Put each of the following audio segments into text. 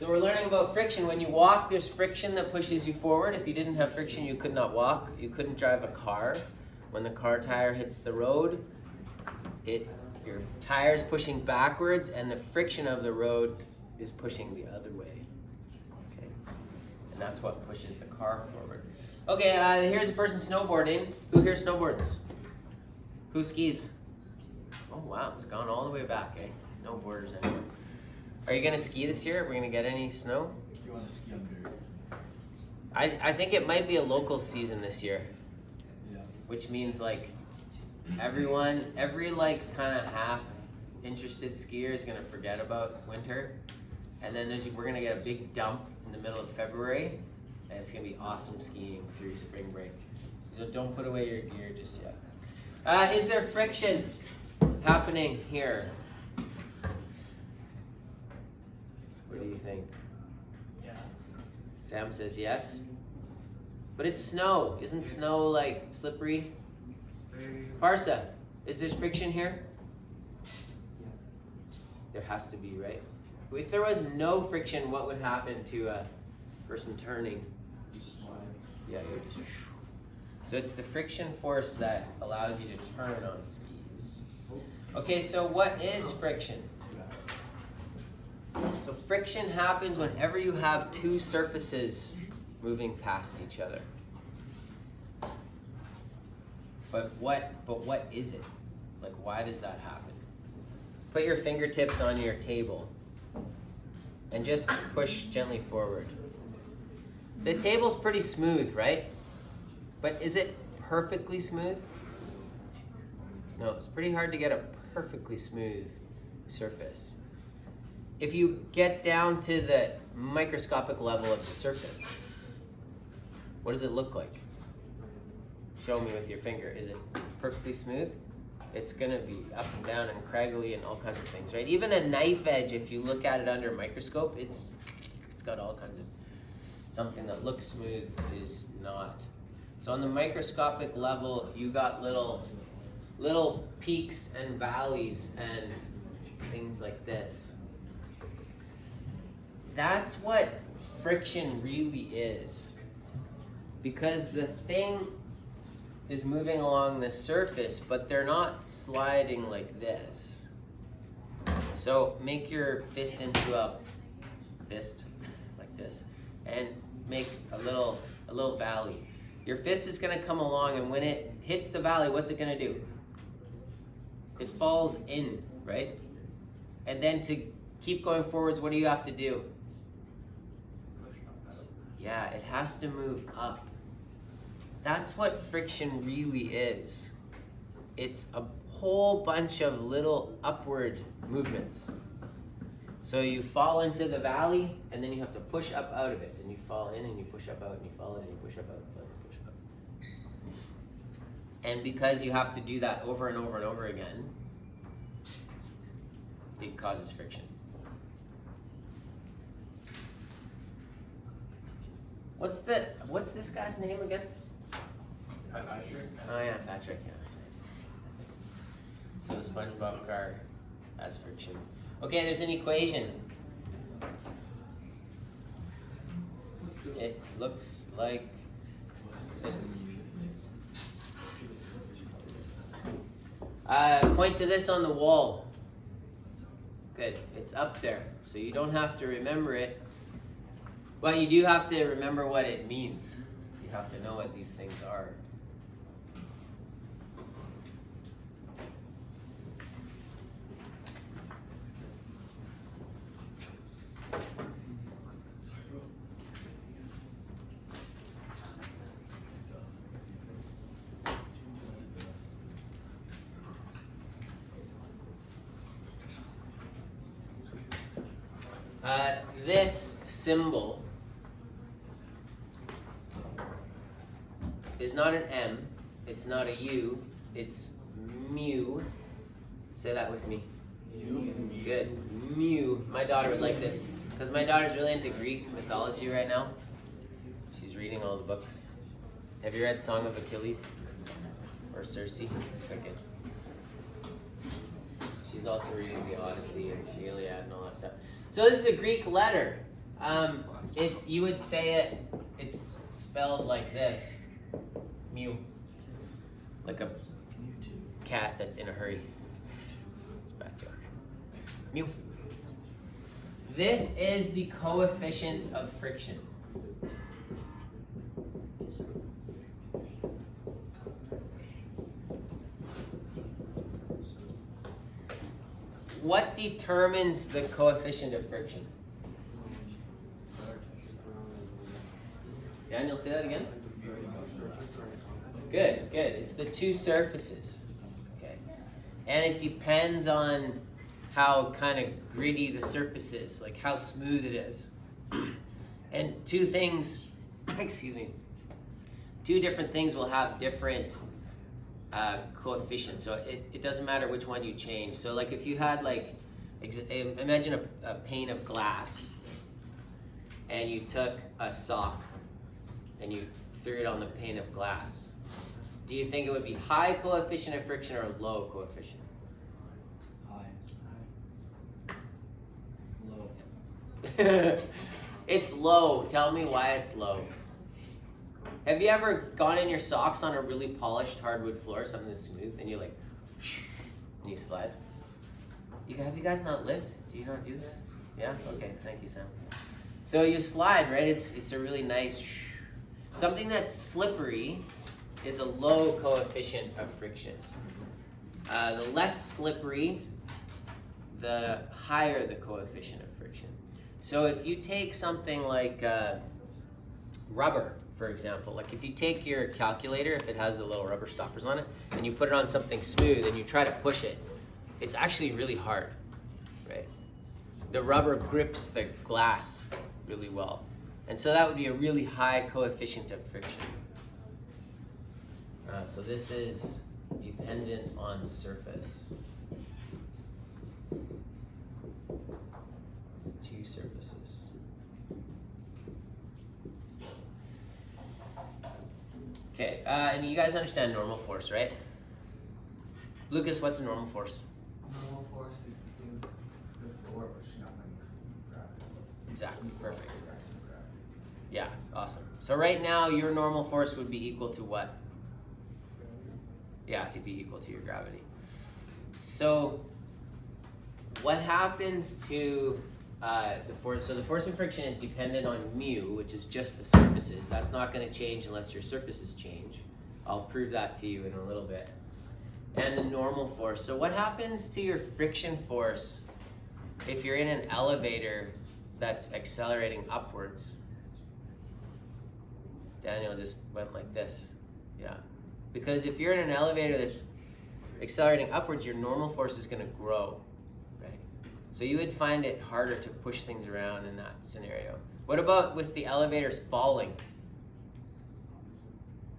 So we're learning about friction. When you walk, there's friction that pushes you forward. If you didn't have friction, you could not walk. You couldn't drive a car. When the car tire hits the road, your tire's pushing backwards, and the friction of the road is pushing the other way. Okay, and that's what pushes the car forward. Okay, here's a person snowboarding. Who here snowboards? Who skis? Oh wow, it's gone all the way back, eh? No borders anymore. Are you gonna ski this year? Are we gonna get any snow? You want to ski on dirt? I think it might be a local season this year. Yeah. Which means like every like kind of half interested skier is gonna forget about winter, and then we're gonna get a big dump in the middle of February, and it's gonna be awesome skiing through spring break. So don't put away your gear just yet. Is there friction happening here? What do you think? Yes. Sam says yes. But it's snow. Isn't snow like slippery? Parsa, is there friction here? There has to be, right? If there was no friction, what would happen to a person turning? You slide. Yeah, you just. So it's the friction force that allows you to turn on skis. Okay, so what is friction? So friction happens whenever you have two surfaces moving past each other. But what is it? Like, why does that happen? Put your fingertips on your table and just push gently forward. The table's pretty smooth, right? But is it perfectly smooth? No, it's pretty hard to get a perfectly smooth surface. If you get down to the microscopic level of the surface, what does it look like? Show me with your finger. Is it perfectly smooth? It's gonna be up and down and craggly and all kinds of things, right? Even a knife edge, if you look at it under a microscope, it's got all kinds of, something that looks smooth is not. So on the microscopic level, you got little peaks and valleys and things like this. That's what friction really is. Because the thing is moving along the surface, but they're not sliding like this. So make your fist into a fist, like this, and make a little valley. Your fist is gonna come along, and when it hits the valley, what's it gonna do? It falls in, right? And then to keep going forwards, what do you have to do? Yeah, it has to move up. That's what friction really is. It's a whole bunch of little upward movements. So you fall into the valley, and then you have to push up out of it. And you fall in, and you push up out, and you fall in, and you push up out, and push up. And because you have to do that over and over and over again, it causes friction. What's this guy's name again? Patrick. Oh yeah, Patrick. Yeah. So the SpongeBob car has friction. Okay, there's an equation. It looks like this. Point to this on the wall. Good, it's up there, so you don't have to remember it. But you do have to remember what it means. You have to know what these things are. This symbol is not an M, it's not a U, it's mu. Say that with me. Good. Mu. My daughter would like this, because my daughter's really into Greek mythology right now. She's reading all the books. Have you read Song of Achilles? Or Circe? It's quite good. She's also reading the Odyssey and the Iliad and all that stuff. So this is a Greek letter. It's, you would say it, it's spelled like this. Mu. Like a cat that's in a hurry. It's back to mu. This is the coefficient of friction. What determines the coefficient of friction? Daniel, say that again. Good, good. It's the two surfaces. Okay. And it depends on how kind of gritty the surface is, like how smooth it is. And two things, excuse me, two different things will have different coefficients. So it doesn't matter which one you change. So like if you had like, imagine a pane of glass and you took a sock and you threw it on the pane of glass. Do you think it would be high coefficient of friction or low coefficient? High. Low. It's low. Tell me why it's low. Have you ever gone in your socks on a really polished hardwood floor, something that's smooth, and you like, and you slide? Have you guys not lived? Do you not do this? Yeah? Okay, thank you, Sam. So you slide, right? It's a really nice, something that's slippery is a low coefficient of friction. The less slippery, the higher the coefficient of friction. So if you take something like rubber, for example, like if you take your calculator, if it has the little rubber stoppers on it, and you put it on something smooth and you try to push it, it's actually really hard, right? The rubber grips the glass really well. And so that would be a really high coefficient of friction. So this is dependent on surface. Two surfaces. Okay, and you guys understand normal force, right? Lucas, what's a normal force? Normal force is between the floor pushing up and gravity. Exactly, perfect. Direction of gravity. Yeah, awesome. So right now, your normal force would be equal to what? Yeah, it'd be equal to your gravity. So what happens to the force? So the force of friction is dependent on mu, which is just the surfaces. That's not going to change unless your surfaces change. I'll prove that to you in a little bit. And the normal force. So what happens to your friction force if you're in an elevator that's accelerating upwards? Daniel just went like this. Yeah. Because if you're in an elevator that's accelerating upwards, your normal force is going to grow, right? So you would find it harder to push things around in that scenario. What about with the elevators falling?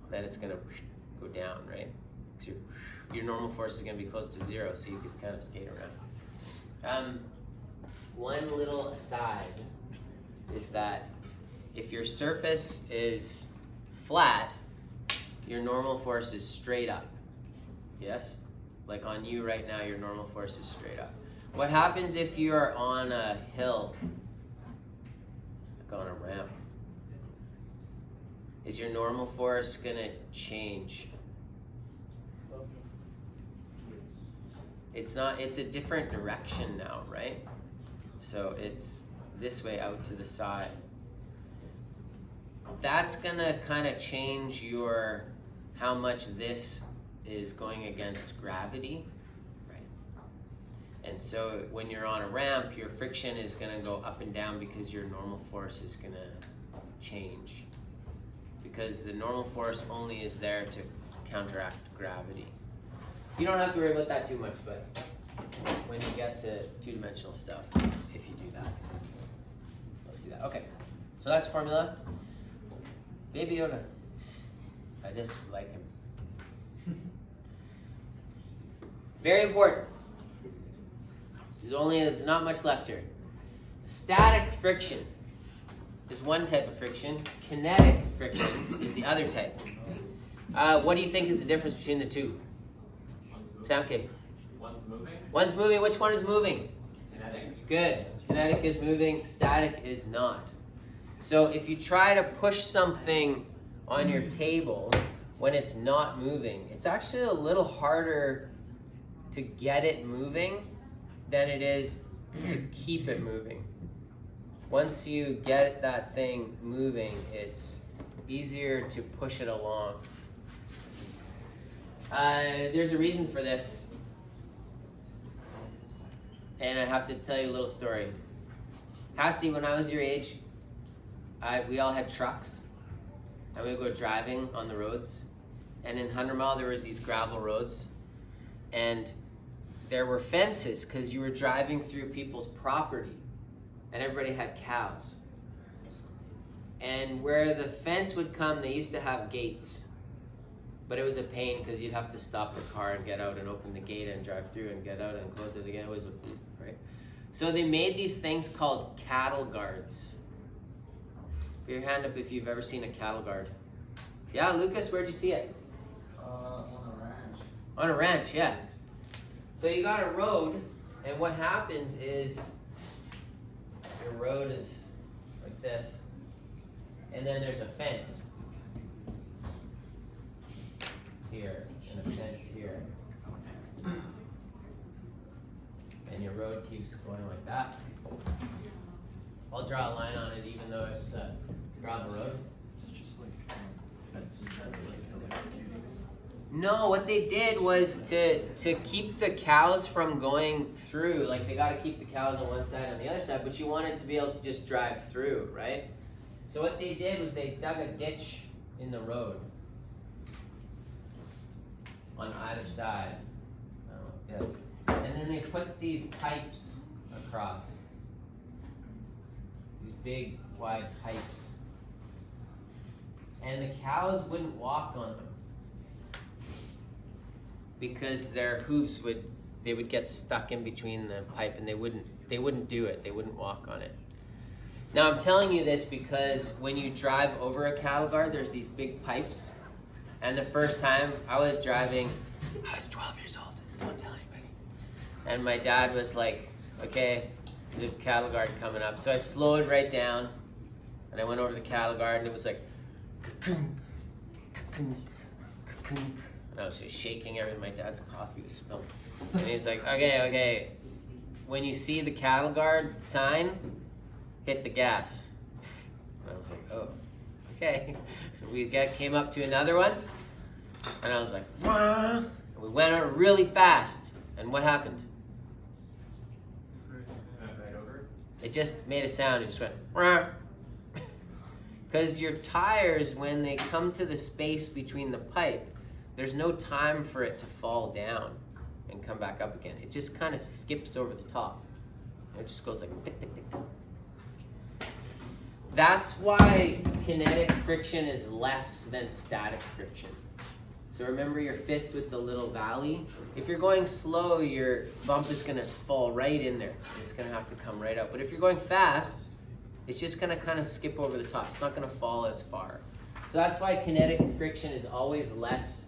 Then it's going to go down, right? So your normal force is going to be close to zero, so you can kind of skate around. One little aside is that if your surface is flat, your normal force is straight up. Yes? Like on you right now, your normal force is straight up. What happens if you are on a hill, like on a ramp? Is your normal force gonna change? It's not, it's a different direction now, right? So it's this way out to the side. That's gonna kind of change your, how much this is going against gravity, right? And so when you're on a ramp, your friction is gonna go up and down because your normal force is gonna change. Because the normal force only is there to counteract gravity. You don't have to worry about that too much, but when you get to two-dimensional stuff, if you do that, let's do that. Okay, so that's the formula. Baby Yoda. I just like him. Very important. There's not much left here. Static friction is one type of friction. Kinetic friction is the other type. What do you think is the difference between the two? Sam K. One's moving. One's moving. Which one is moving? Kinetic. Good. Kinetic is moving, static is not. So if you try to push something on your table when it's not moving, it's actually a little harder to get it moving than it is to keep it moving. Once you get that thing moving, it's easier to push it along. There's a reason for this. And I have to tell you a little story. Hasti, when I was your age, we all had trucks. And we would go driving on the roads. And in 100 Mile, there was these gravel roads. And there were fences because you were driving through people's property. And everybody had cows. And where the fence would come, they used to have gates. But it was a pain because you'd have to stop the car and get out and open the gate and drive through and get out and close it again. It was right. So they made these things called cattle guards. Put your hand up if you've ever seen a cattle guard. Yeah, Lucas, where'd you see it? On a ranch. On a ranch, yeah. So you got a road, and what happens is your road is like this, and then there's a fence here, and a fence here. And your road keeps going like that. I'll draw a line on it even though it's a gravel road. It's just like fences that are like electrocuted. No, what they did was to keep the cows from going through. Like they got to keep the cows on one side and on the other side, but you wanted to be able to just drive through, right? So what they did was they dug a ditch in the road on either side. I don't know, yes. And then they put these pipes across. These big, wide pipes. And the cows wouldn't walk on them because their hooves would get stuck in between the pipe, and they wouldn't do it. They wouldn't walk on it. Now I'm telling you this because when you drive over a cattle guard, there's these big pipes. And the first time I was driving, I was 12 years old. Don't tell anybody. And my dad was like, okay, there's a cattle guard coming up. So I slowed right down, and I went over the cattle guard, and it was like, ka-kunk, ka-kunk, ka-kunk. And I was just shaking everything. My dad's coffee was spilled. And he's like, okay, when you see the cattle guard sign, hit the gas. And I was like, oh, okay. We came up to another one, and I was like, wah! And we went out really fast. And what happened? Right over. It just made a sound. It just went, wah! Because your tires, when they come to the space between the pipe, there's no time for it to fall down and come back up again. It just kind of skips over the top. It just goes like tick, tick, tick, tick. That's why kinetic friction is less than static friction. So remember your fist with the little valley? If you're going slow, your bump is going to fall right in there. It's going to have to come right up. But if you're going fast, it's just going to kind of skip over the top. It's not going to fall as far. So that's why kinetic friction is always less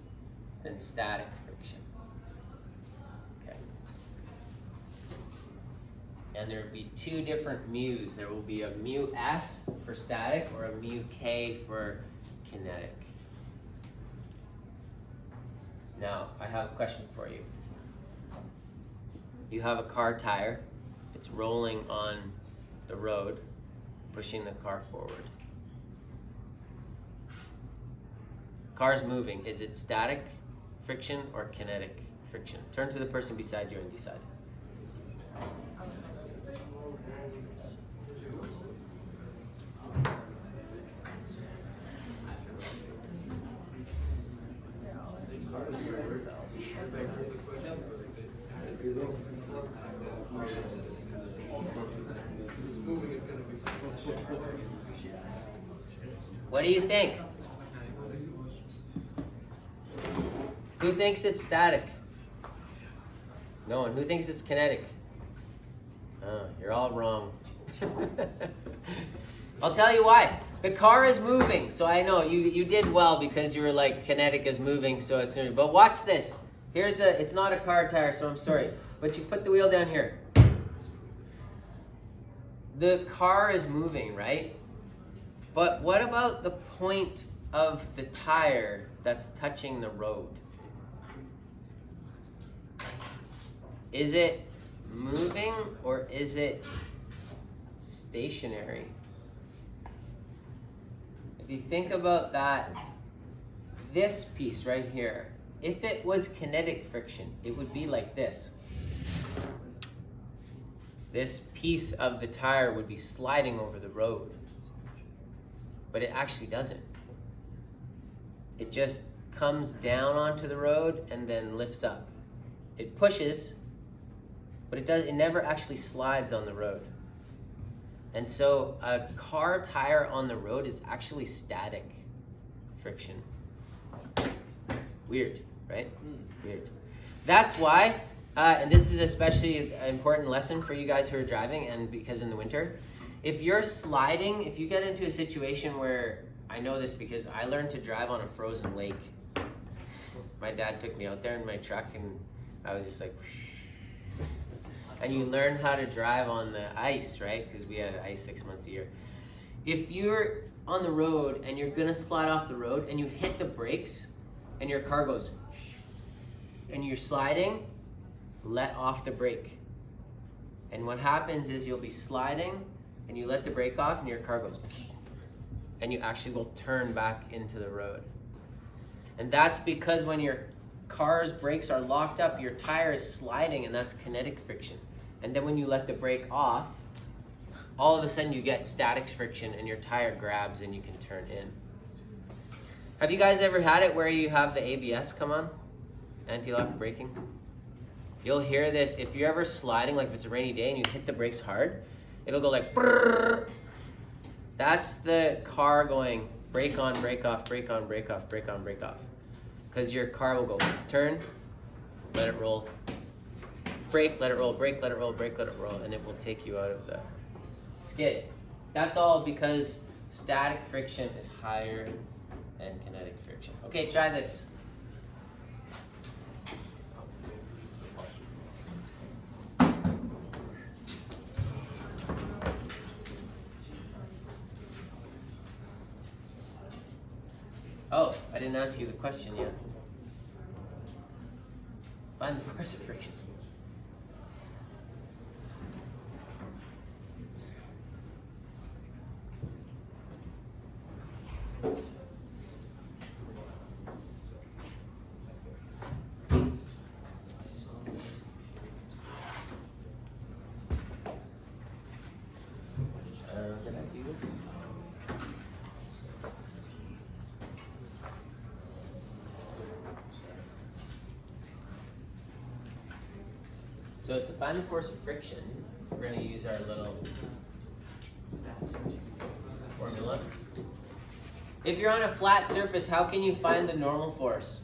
than static friction. Okay. And there will be two different mu's. There will be a mu s for static or a mu k for kinetic. Now, I have a question for you. You have a car tire. It's rolling on the road, pushing the car forward. Car's moving. Is it static friction or kinetic friction? Turn to the person beside you and decide. What do you think? Who thinks it's static? No one. Who thinks it's kinetic? Oh, you're all wrong. I'll tell you why. The car is moving, so I know you did well because you were like kinetic is moving, so it's moving. But watch this. It's not a car tire, so I'm sorry. But you put the wheel down here. the car is moving, right? But what about the point of the tire that's touching the road? Is it moving or is it stationary? If you think about that, this piece right here, if it was kinetic friction, it would be like this. This piece of the tire would be sliding over the road, but it actually doesn't. It just comes down onto the road and then lifts up. It pushes, but it never actually slides on the road. And so a car tire on the road is actually static friction. Weird, right? Weird. That's why, and this is especially an important lesson for you guys who are driving, and because in the winter, if you're sliding, if you get into a situation where, I know this because I learned to drive on a frozen lake. My dad took me out there in my truck and I was just like, and you learn how to drive on the ice, right? Because we had ice 6 months a year. If you're on the road and you're gonna slide off the road and you hit the brakes and your car goes, and you're sliding, let off the brake. And what happens is you'll be sliding and you let the brake off and your car goes, and you actually will turn back into the road. And that's because when your car's brakes are locked up, your tire is sliding, and that's kinetic friction. And then when you let the brake off, all of a sudden you get static friction and your tire grabs and you can turn in. Have you guys ever had it where you have the ABS come on? Anti-lock braking? You'll hear this, if you're ever sliding, like if it's a rainy day and you hit the brakes hard, it'll go like brrr. That's the car going brake on, brake off, brake on, brake off, brake on, brake off. Because your car will go turn, let it roll, brake, let it roll, brake, let it roll, brake, let it roll, and it will take you out of the skid. That's all because static friction is higher than kinetic friction. Okay, try this. Oh, I didn't ask you the question yet. Find the force of friction. Did I do this? So to find the force of friction, we're going to use our little formula. If you're on a flat surface, how can you find the normal force?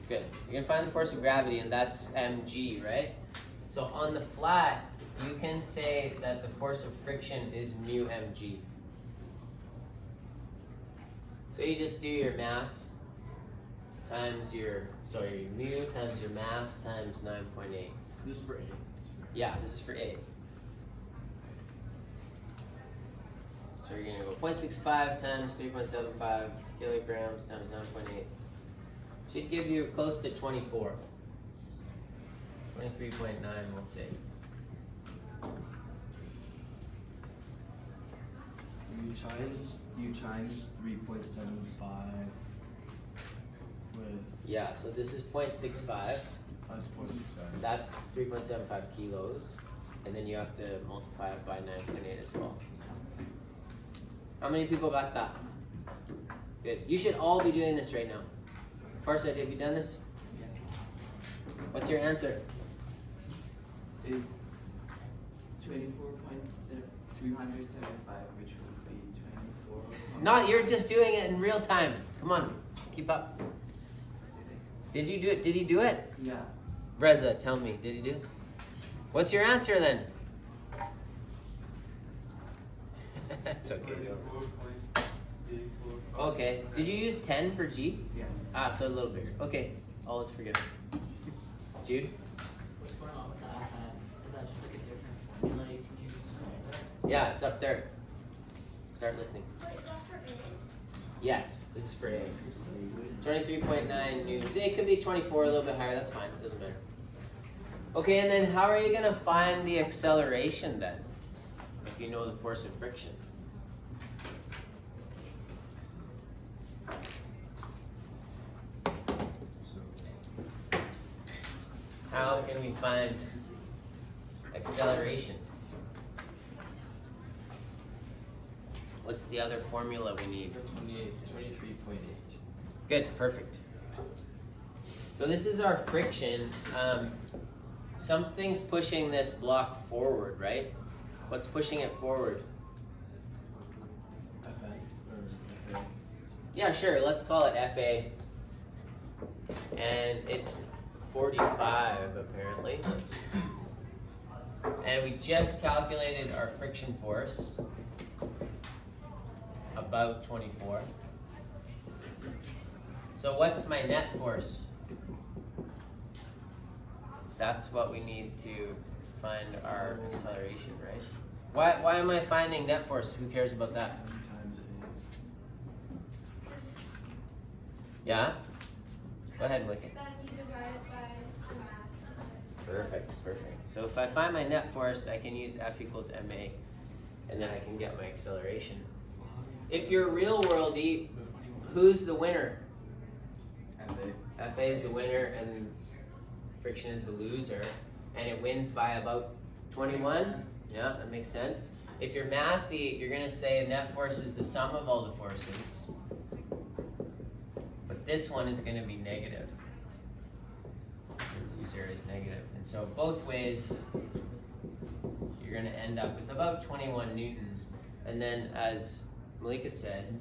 Good. You're going to find the force of gravity, and that's mg, right? So on the flat, you can say that the force of friction is mu mg. So you just do your mass times your, mu times your mass times 9.8. This is for A. Yeah, this is for A. So you're gonna go 0.65 times 3.75 kilograms times 9.8. Should give you close to 24. 23.9, we'll say. You times 3.75 with. Yeah, so this is 0.65. That's 0.65. That's 3.75 kilos. And then you have to multiply it by 9.8 as well. How many people got that? Good. You should all be doing this right now. Farshad, have you done this? Yes. What's your answer? It's 24.375, which would be 24. Not, you're just doing it in real time. Come on, keep up. Did you do it? Did he do it? Yeah. Reza, tell me, did he do it? What's your answer then? It's okay. Okay, did you use 10 for G? Yeah. Ah, so a little bigger. Okay, all is forgiven. Jude? What's going on with that? Is that just like a different Yeah, it's up there. Start listening. Wait, is that for A? Yes, this is for A. 23.9 newtons. It could be 24, a little bit higher. That's fine. Doesn't matter. Okay, and then how are you going to find the acceleration then? If you know the force of friction. How can we find acceleration? What's the other formula we need? 23.8. Good, perfect. So this is our friction. Something's pushing this block forward, right? What's pushing it forward? FN or FA. Yeah, sure, let's call it FA. And it's 45 apparently. And we just calculated our friction force, about 24. So what's my net force? That's what we need to find our acceleration, right? Why am I finding net force? Who cares about that? Times Yeah? Go ahead, Wicked. Then you divide it by the mass. Perfect, perfect. So if I find my net force, I can use F equals ma, and then I can get my acceleration. If you're real worldy, who's the winner? FA. FA is the winner, and friction is the loser, and it wins by about 21. Yeah, that makes sense. If you're mathy, you're gonna say net force is the sum of all the forces, but this one is gonna be negative. The loser is negative, and so both ways, you're gonna end up with about 21 newtons, and then as Malika said,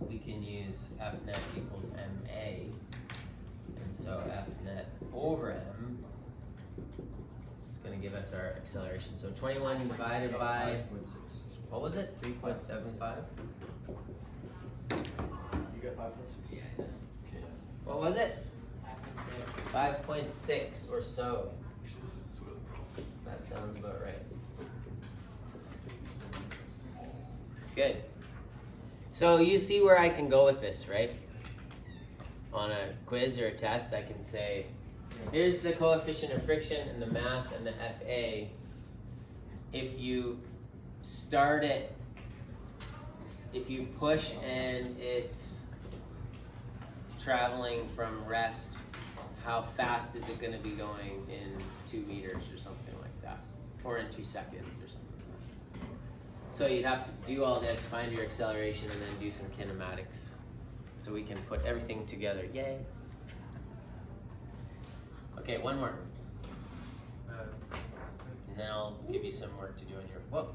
we can use F net equals ma. And so F net over m is going to give us our acceleration. So 21 divided by, 5.6. what was it? 3.75? You got 5.6? Okay. What was it? 5.6 or so. That sounds about right. Good. So you see where I can go with this, right? On a quiz or a test, I can say, here's the coefficient of friction and the mass and the FA. If you start it, if you push and it's traveling from rest, how fast is it going to be going in 2 meters or something like that? Or in 2 seconds or something like that. So you'd have to do all this, find your acceleration, and then do some kinematics. So we can put everything together. Yay. Okay, one more. And then I'll give you some work to do on your, whoa.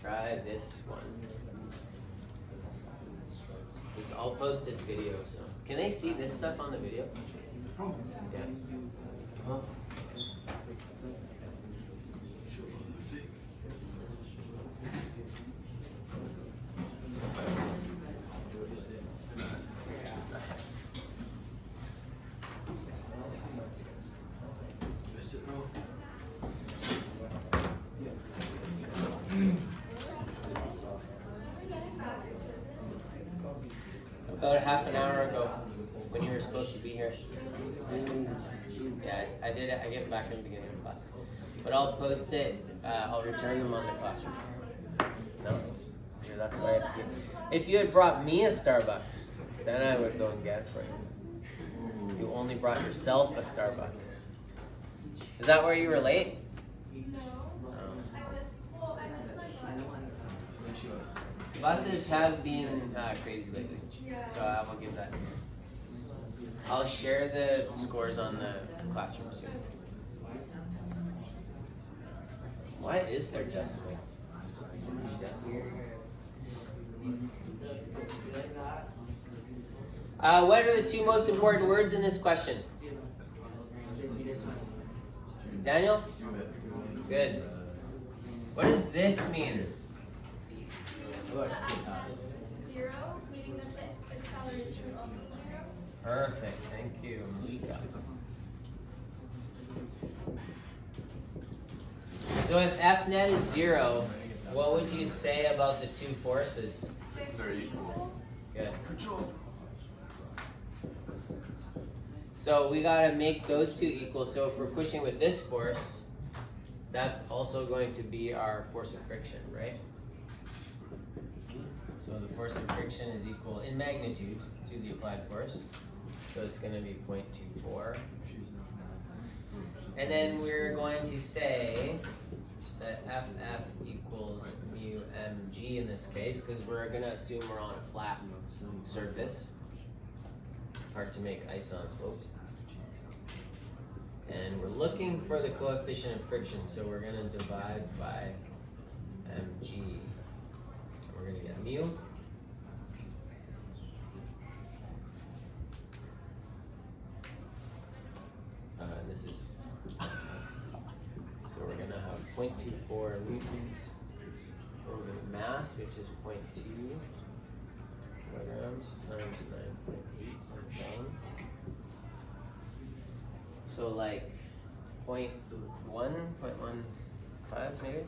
Try this one. I'll post this video, so. Can they see this stuff on the video? Yeah. Huh? About a half an hour ago, when you were supposed to be here. Yeah, I did it. I get back in the beginning of class. But I'll post it. I'll return them on the classroom. No? Yeah, that's what I have to do. If you had brought me a Starbucks, then I would go and get it for you. You only brought yourself a Starbucks. Is that where you were late? No. I missed my bus. Buses have been crazy lately, Yeah. so I will give that. I'll share the scores on the classroom soon. Why is there decibels? So many decibels. What are the 2 most important words in this question? Daniel? Good. What does this mean? The F is 0, meaning that the acceleration is also 0. Perfect, thank you, Malika. So if F net is 0, what would you say about the two forces? 50 equal. Good. So we gotta make those two equal. So if we're pushing with this force, that's also going to be our force of friction, right? So the force of friction is equal in magnitude to the applied force. So it's gonna be 0.24. And then we're going to say that FF equals mu mg in this case, because we're gonna assume we're on a flat surface. Hard to make ice on slope. And we're looking for the coefficient of friction, so we're gonna divide by mg. We're gonna get mu. This is, so we're gonna have 0.24 newtons over mass, which is 0.2 kilograms times 9.8 pound. So like 0.1, 0.15 maybe?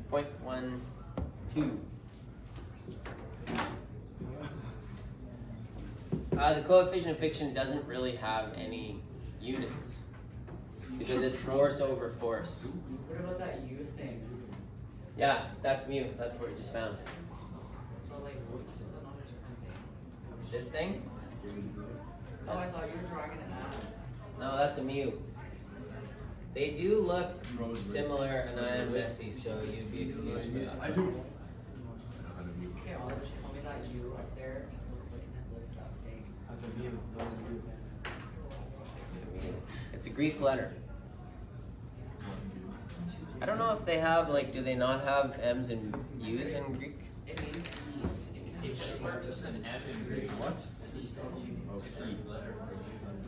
Point 1.2. The coefficient of friction doesn't really have any units because it's force over force. What about that U thing? Yeah, that's mu. That's what we just found. So like, is that not a different thing? This thing? Oh, I That's, thought you were drawing it out. no, that's a mu. They do look similar, and I am messy, so you'd be excused for that. I do. Okay, I'll just tell me that U up there looks like an lift up thing. That's a view. It's a Greek letter. I don't know if they have, like, do they not have M's and U's in Greek? It means ease. It just works as an F in Greek. What?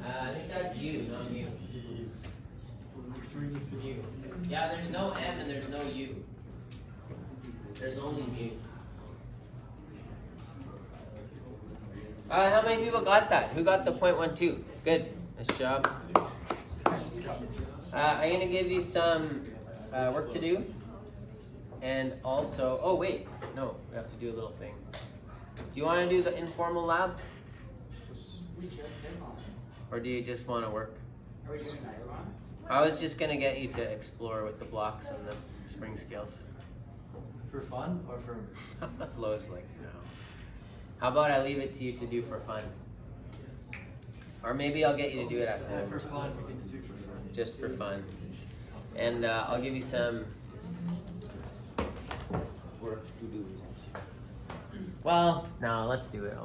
I think that's U, not mu. Mu. Yeah, there's no M and there's no U. There's only mu. How many people got that? Who got the 0.12? Good. Nice job. I'm going to give you some work to do. And also, oh wait, no, we have to do a little thing. Do you want to do the informal lab? We just did one. Or do you just want to work? Are we doing another one? I was just going to get you to explore with the blocks and the spring scales. For fun or for? Lois like, no. How about I leave it to you to do for fun? Or maybe I'll get you to do it at home. For fun. We can do for fun. Just for fun. And I'll give you some work to do. Well, no, let's do it.